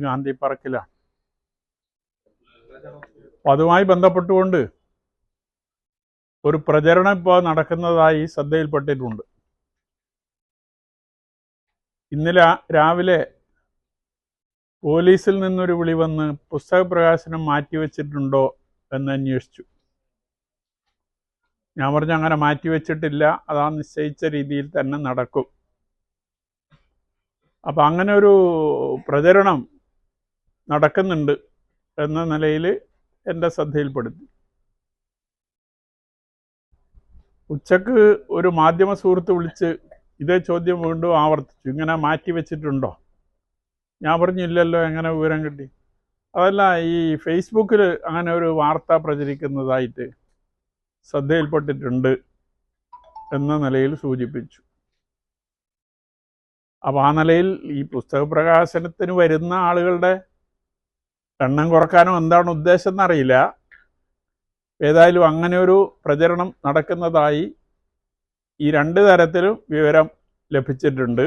ഗാന്ധി പാർക്കിലാണ്. അപ്പോൾ അതുമായി ബന്ധപ്പെട്ടുകൊണ്ട് ഒരു പ്രചരണം ഇപ്പോൾ നടക്കുന്നതായി ശ്രദ്ധയിൽപ്പെട്ടിട്ടുണ്ട്. ഇന്നലെ രാവിലെ പോലീസിൽ നിന്നൊരു വിളി വന്ന് പുസ്തക പ്രകാശനം മാറ്റിവെച്ചിട്ടുണ്ടോ എന്ന് അന്വേഷിച്ചു. ഞാൻ പറഞ്ഞു അങ്ങനെ മാറ്റിവെച്ചിട്ടില്ല, അതാ നിശ്ചയിച്ച രീതിയിൽ തന്നെ നടക്കും. അപ്പം അങ്ങനെ ഒരു പ്രചരണം നടക്കുന്നുണ്ട് എന്ന നിലയിൽ എൻ്റെ ശ്രദ്ധയിൽപ്പെടുത്തി. ഉച്ചക്ക് ഒരു മാധ്യമ സുഹൃത്ത് വിളിച്ച് ഇതേ ചോദ്യം വീണ്ടും ആവർത്തിച്ചു, ഇങ്ങനെ മാറ്റിവെച്ചിട്ടുണ്ടോ? ഞാൻ പറഞ്ഞില്ലല്ലോ, എങ്ങനെ വിവരം കിട്ടി? അതല്ല, ഈ ഫേസ്ബുക്കിൽ അങ്ങനെ ഒരു വാർത്ത പ്രചരിക്കുന്നതായിട്ട് ശ്രദ്ധയിൽപ്പെട്ടിട്ടുണ്ട് എന്ന നിലയിൽ സൂചിപ്പിച്ചു. അപ്പോൾ ആ നിലയിൽ ഈ പുസ്തക പ്രകാശനത്തിന് വരുന്ന ആളുകളുടെ എണ്ണം കുറക്കാനോ എന്താണ് ഉദ്ദേശം എന്നറിയില്ല. ഏതായാലും അങ്ങനെ ഒരു പ്രചരണം നടക്കുന്നതായി ഈ രണ്ട് തരത്തിലും വിവരം ലഭിച്ചിട്ടുണ്ട്.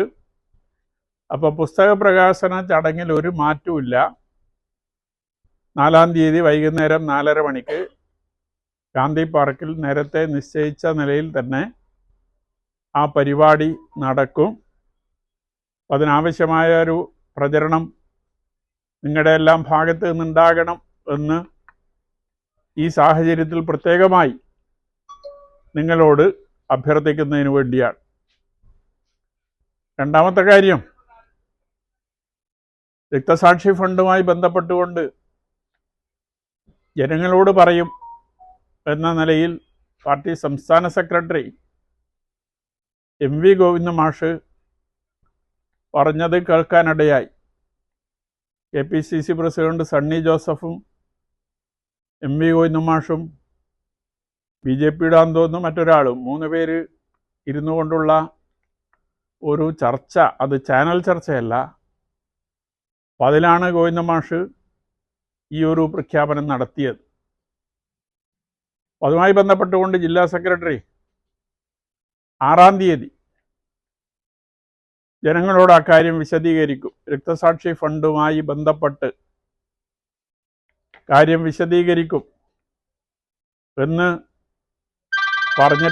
അപ്പോൾ പുസ്തക പ്രകാശന ചടങ്ങിൽ ഒരു മാറ്റവുമില്ല. 4-ാം തീയതി വൈകുന്നേരം 4:30 മണിക്ക് ഗാന്ധി പാർക്കിൽ നേരത്തെ നിശ്ചയിച്ച നിലയിൽ തന്നെ ആ പരിപാടി നടക്കും. അതിനാവശ്യമായ ഒരു പ്രചരണം നിങ്ങളുടെ എല്ലാം ഭാഗത്ത് നിന്നുണ്ടാകണം എന്ന് ഈ സാഹചര്യത്തിൽ പ്രത്യേകമായി നിങ്ങളോട് അഭ്യർത്ഥിക്കുന്നതിന് വേണ്ടിയാണ്. രണ്ടാമത്തെ കാര്യം, രക്തസാക്ഷി ഫണ്ടുമായി ബന്ധപ്പെട്ടുകൊണ്ട് ജനങ്ങളോട് പറയും എന്ന നിലയിൽ പാർട്ടി സംസ്ഥാന സെക്രട്ടറി MV ഗോവിന്ദൻ മാഷ് പറഞ്ഞത് കേൾക്കാനിടയായി. KPCC പ്രസിഡന്റ് സണ്ണി ജോസഫും MV ഗോവിന്ദൻ മാഷും BJPയുടെ തോന്നുന്നു മറ്റൊരാളും 3 പേര് ഇരുന്നു കൊണ്ടുള്ള ഒരു ചർച്ച, അത് ചാനൽ ചർച്ചയല്ല. അപ്പം അതിലാണ് ഗോവിന്ദൻ മാഷ് ഈ ഒരു പ്രഖ്യാപനം നടത്തിയത്. അതുമായി ബന്ധപ്പെട്ടുകൊണ്ട് ജില്ലാ സെക്രട്ടറി 6-ാം തീയതി ജനങ്ങളോട് അക്കാര്യം വിശദീകരിക്കും. രക്തസാക്ഷി ഫണ്ടുമായി ബന്ധപ്പെട്ട് കാര്യം വിശദീകരിക്കും എന്ന് പറഞ്ഞിട്ട്